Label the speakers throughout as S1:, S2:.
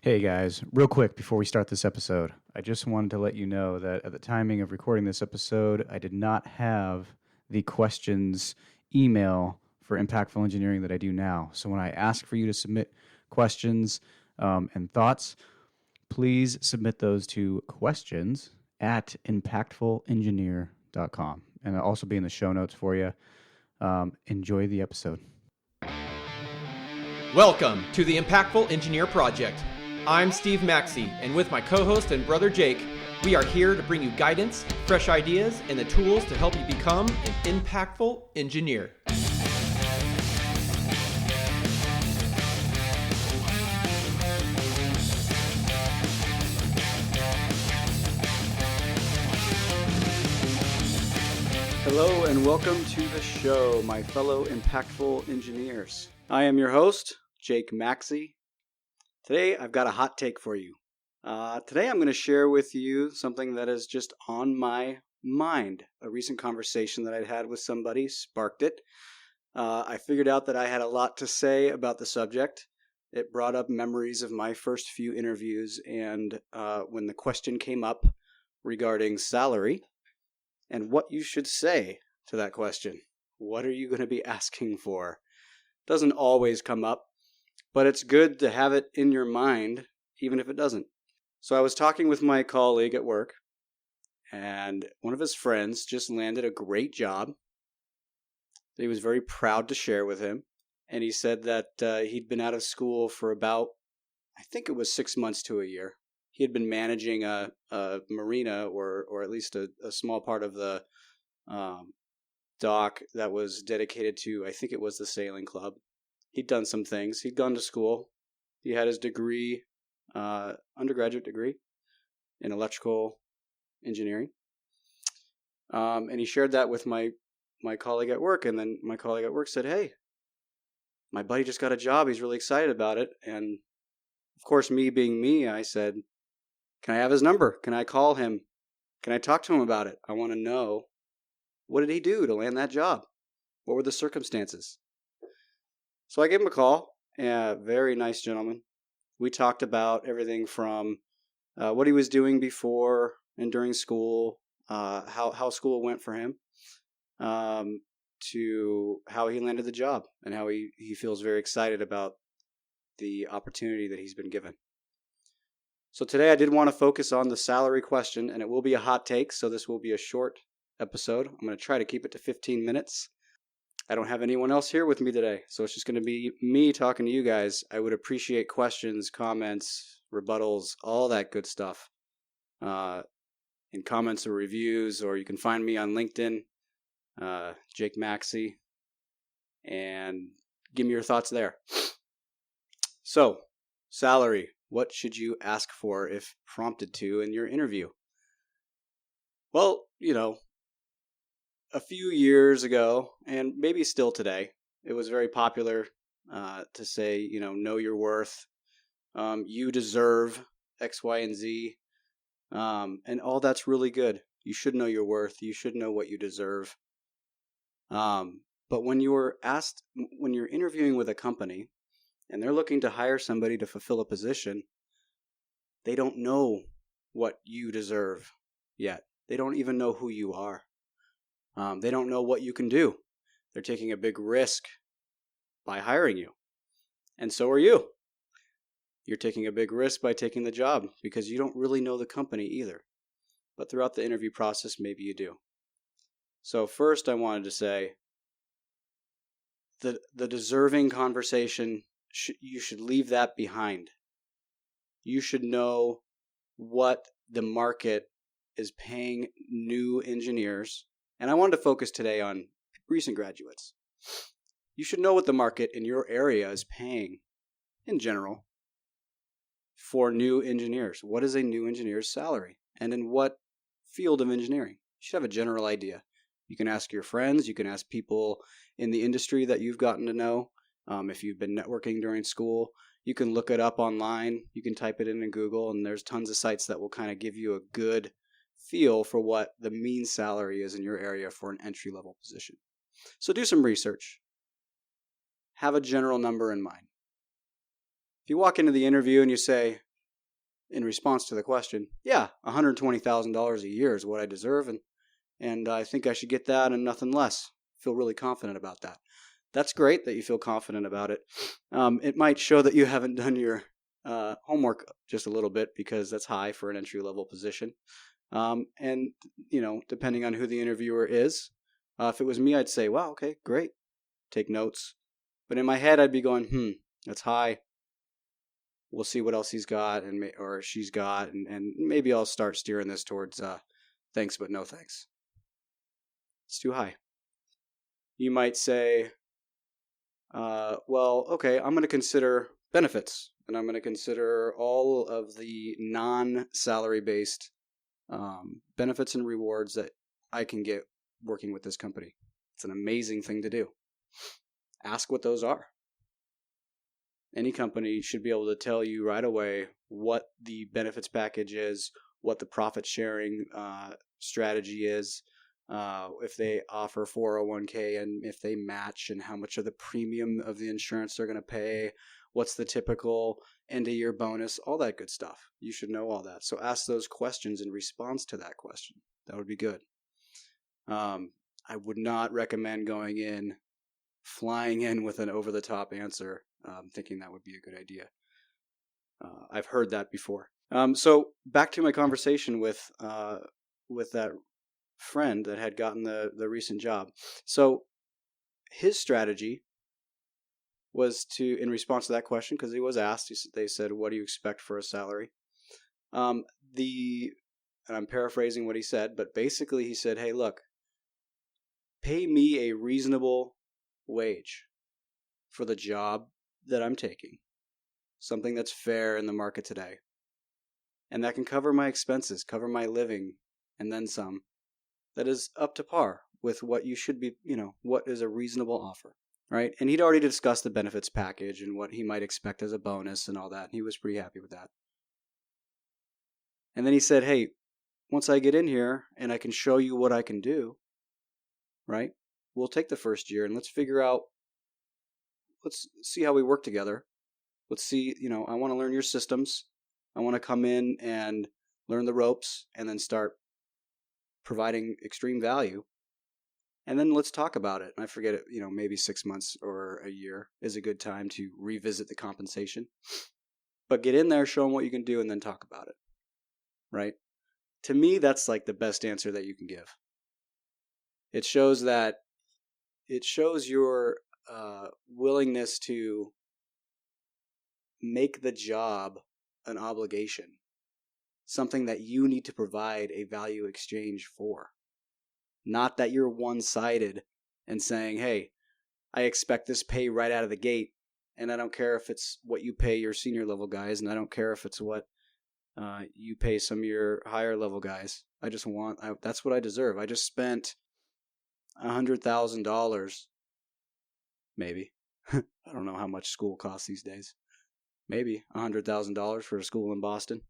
S1: Hey guys, real quick before we start this episode, I just wanted to let you know that at the timing of recording this episode, I did not have the questions email for impactful engineering that I do now. So when I ask for you to submit questions and thoughts, please submit those to questions at impactfulengineer.com. And I'll also be in the show notes for you. Enjoy the episode.
S2: Welcome to the Impactful Engineer Project. I'm Steve Maxey, and with my co-host and brother Jake, we are here to bring you guidance, fresh ideas, and the tools to help you become an impactful engineer.
S1: Hello and welcome to the show, my fellow impactful engineers. I am your host, Jake Maxey. Today I've got a hot take for you. Today I'm going to share with you something that is just on my mind. A recent conversation that I'd had with somebody sparked it. I figured out that I had a lot to say about the subject. It brought up memories of my first few interviews and when the question came up regarding salary and what you should say to that question. What are you going to be asking for? Doesn't always come up, but it's good to have it in your mind, even if it doesn't. So I was talking with my colleague at work, and one of his friends just landed a great job that he was very proud to share with him. And he said that he'd been out of school for about, I think it was 6 months to a year. He had been managing a marina, or at least a small part of the dock that was dedicated to, I think it was the sailing club. He'd done some things. He'd gone to school. He had his degree, undergraduate degree in electrical engineering. And he shared that with my colleague at work. And then my colleague at work said, "Hey, my buddy just got a job. He's really excited about it." And of course, me being me, I said, "Can I have his number? Can I call him? Can I talk to him about it? I want to know, what did he do to land that job? What were the circumstances?" So I gave him a call. Very nice gentleman. We talked about everything from what he was doing before and during school, how school went for him, to how he landed the job and how he feels very excited about the opportunity that he's been given. So today I did want to focus on the salary question, and it will be a hot take, so this will be a short episode. I'm going to try to keep it to 15 minutes. I don't have anyone else here with me today, so it's just going to be me talking to you guys. I would appreciate questions, comments, rebuttals, all that good stuff in comments or reviews, or you can find me on LinkedIn, Jake Maxey, and give me your thoughts there. So, salary. What should you ask for if prompted to in your interview? Well, a few years ago, and maybe still today, it was very popular to say, know your worth. You deserve X, Y, and Z. And all that's really good. You should know your worth. You should know what you deserve. But when you're interviewing with a company and they're looking to hire somebody to fulfill a position, they don't know what you deserve yet. They don't even know who you are. They don't know what you can do. They're taking a big risk by hiring you. And so are you. You're taking a big risk by taking the job because you don't really know the company either. But throughout the interview process, maybe you do. So first I wanted to say the deserving conversation, you should leave that behind. You should know what the market is paying new engineers. And I wanted to focus today on recent graduates. You should know what the market in your area is paying, in general, for new engineers. What is a new engineer's salary? And in what field of engineering? You should have a general idea. You can ask your friends. You can ask people in the industry that you've gotten to know. If you've been networking during school, you can look it up online. You can type it in Google, and there's tons of sites that will kind of give you a good feel for what the mean salary is in your area for an entry-level position. So do some research. Have a general number in mind. If you walk into the interview and you say, in response to the question, yeah, $120,000 a year is what I deserve, and I think I should get that and nothing less. Feel really confident about that. That's great that you feel confident about it. It might show that you haven't done your homework just a little bit, because that's high for an entry-level position. And, depending on who the interviewer is, if it was me, I'd say, wow, okay, great. Take notes. But in my head, I'd be going, that's high. We'll see what else he's got or she's got, and maybe I'll start steering this towards thanks but no thanks. It's too high. You might say, well, okay, I'm going to consider benefits, and I'm going to consider all of the non-salary based benefits and rewards that I can get working with this company. It's an amazing thing to do. Ask what those are. Any company should be able to tell you right away what the benefits package is, what the profit sharing strategy is, if they offer 401k and if they match, and how much of the premium of the insurance they're going to pay, what's the typical end of year bonus, all that good stuff. You should know all that. So ask those questions in response to that question. That would be good. I would not recommend flying in with an over-the-top answer, thinking that would be a good idea. I've heard that before. So back to my conversation with that friend that had gotten the recent job. So his strategy was in response to that question, because he was asked, they said, what do you expect for a salary? And I'm paraphrasing what he said, but basically he said, hey, look, pay me a reasonable wage for the job that I'm taking, something that's fair in the market today, and that can cover my expenses, cover my living, and then some, that is up to par with what you should be, what is a reasonable offer, right? And he'd already discussed the benefits package and what he might expect as a bonus and all that, and he was pretty happy with that. And then he said, hey, once I get in here and I can show you what I can do, right? We'll take the first year and let's see how we work together. Let's see, I want to learn your systems. I want to come in and learn the ropes and then start providing extreme value. And then let's talk about it. And I forget it, maybe 6 months or a year is a good time to revisit the compensation. But get in there, show them what you can do, and then talk about it, right? To me, that's like the best answer that you can give. It shows your willingness to make the job an obligation, something that you need to provide a value exchange for. Not that you're one-sided and saying, hey, I expect this pay right out of the gate, and I don't care if it's what you pay your senior level guys, and I don't care if it's what you pay some of your higher level guys. That's what I deserve. I just spent $100,000, maybe. I don't know how much school costs these days. Maybe $100,000 for a school in Boston.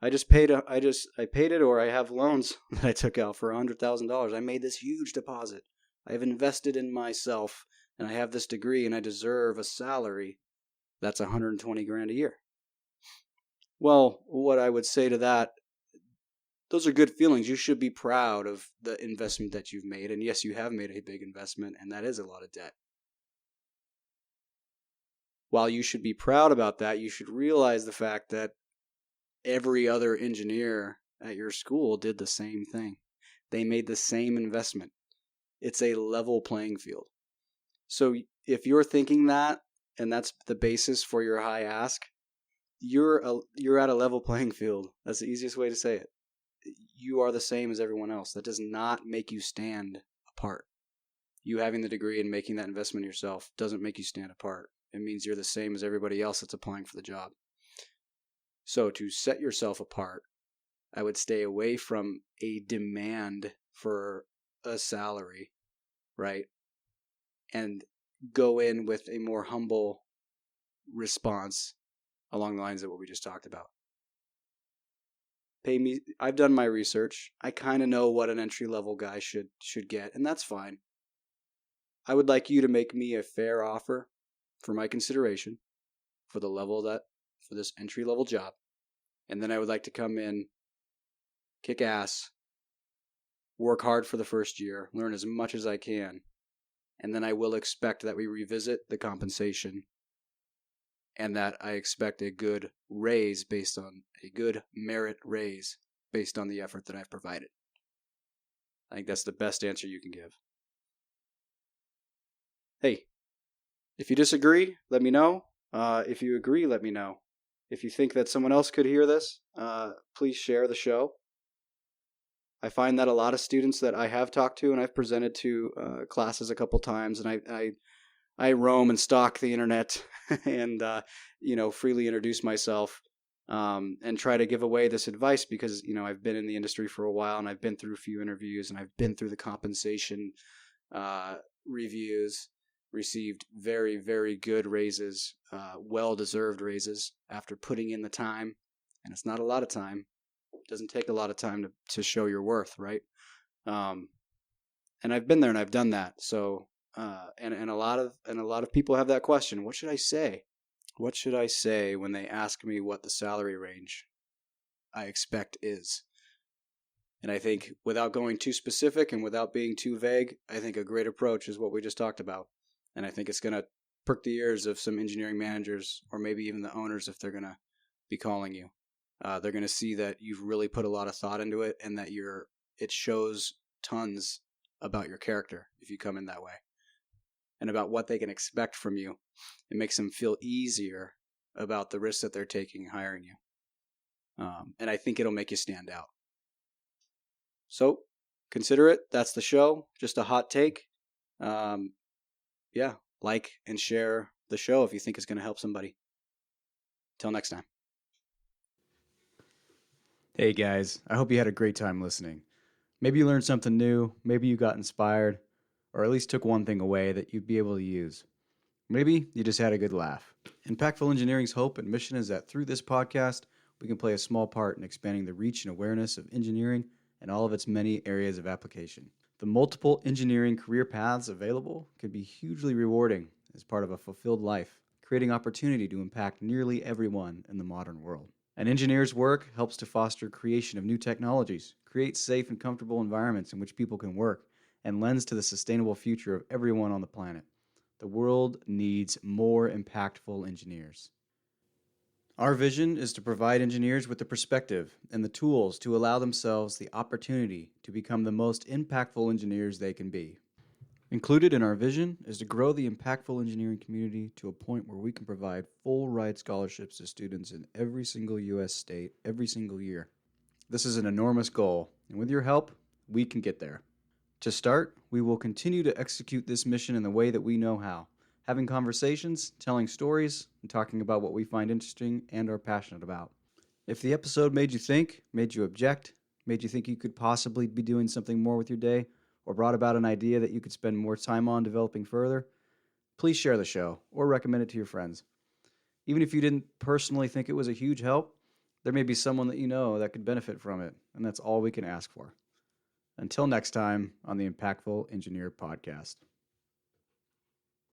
S1: I paid it, or I have loans that I took out for $100,000. I made this huge deposit. I have invested in myself, and I have this degree, and I deserve a salary that's $120,000 a year. Well, what I would say to that, those are good feelings. You should be proud of the investment that you've made. And yes, you have made a big investment, and that is a lot of debt. While you should be proud about that, you should realize the fact that every other engineer at your school did the same thing. They made the same investment. It's a level playing field. So if you're thinking that, and that's the basis for your high ask, you're at a level playing field. That's the easiest way to say it. You are the same as everyone else. That does not make you stand apart. You having the degree and making that investment yourself doesn't make you stand apart. It means you're the same as everybody else that's applying for the job. So to set yourself apart, I would stay away from a demand for a salary, right? And go in with a more humble response along the lines of what we just talked about. Pay me. I've done my research. I kind of know what an entry-level guy should get, and that's fine. I would like you to make me a fair offer for my consideration for the level for this entry-level job. And then I would like to come in, kick ass, work hard for the first year, learn as much as I can, and then I will expect that we revisit the compensation and that I expect a good raise based on a good merit raise based on the effort that I've provided. I think that's the best answer you can give. Hey, if you disagree, let me know. If you agree, let me know. If you think that someone else could hear this, please share the show. I find that a lot of students that I have talked to and I've presented to classes a couple times, and I roam and stalk the internet and freely introduce myself and try to give away this advice because I've been in the industry for a while and I've been through a few interviews and I've been through the compensation reviews, received very, very good raises, well-deserved raises after putting in the time, and it's not a lot of time. It doesn't take a lot of time to show your worth, right? And I've been there and I've done that. So, and a lot of people have that question. What should I say? What should I say when they ask me what the salary range I expect is? And I think without going too specific and without being too vague, I think a great approach is what we just talked about. And I think it's going to perk the ears of some engineering managers or maybe even the owners if they're going to be calling you. They're going to see that you've really put a lot of thought into it and that it shows tons about your character if you come in that way and about what they can expect from you. It makes them feel easier about the risks that they're taking hiring you. And I think it'll make you stand out. So consider it. That's the show. Just a hot take. Like and share the show if you think it's going to help somebody. Till next time.
S3: Hey guys, I hope you had a great time listening. Maybe you learned something new, maybe you got inspired, or at least took one thing away that you'd be able to use. Maybe you just had a good laugh. Impactful Engineering's hope and mission is that through this podcast, we can play a small part in expanding the reach and awareness of engineering and all of its many areas of application. The multiple engineering career paths available can be hugely rewarding as part of a fulfilled life, creating opportunity to impact nearly everyone in the modern world. An engineer's work helps to foster creation of new technologies, create safe and comfortable environments in which people can work, and lends to the sustainable future of everyone on the planet. The world needs more impactful engineers. Our vision is to provide engineers with the perspective and the tools to allow themselves the opportunity to become the most impactful engineers they can be. Included in our vision is to grow the impactful engineering community to a point where we can provide full ride scholarships to students in every single U.S. state every single year. This is an enormous goal, and with your help, we can get there. To start, we will continue to execute this mission in the way that we know how, having conversations, telling stories, and talking about what we find interesting and are passionate about. If the episode made you think, made you object, made you think you could possibly be doing something more with your day, or brought about an idea that you could spend more time on developing further, please share the show or recommend it to your friends. Even if you didn't personally think it was a huge help, there may be someone that you know that could benefit from it, and that's all we can ask for. Until next time on the Impactful Engineer Podcast.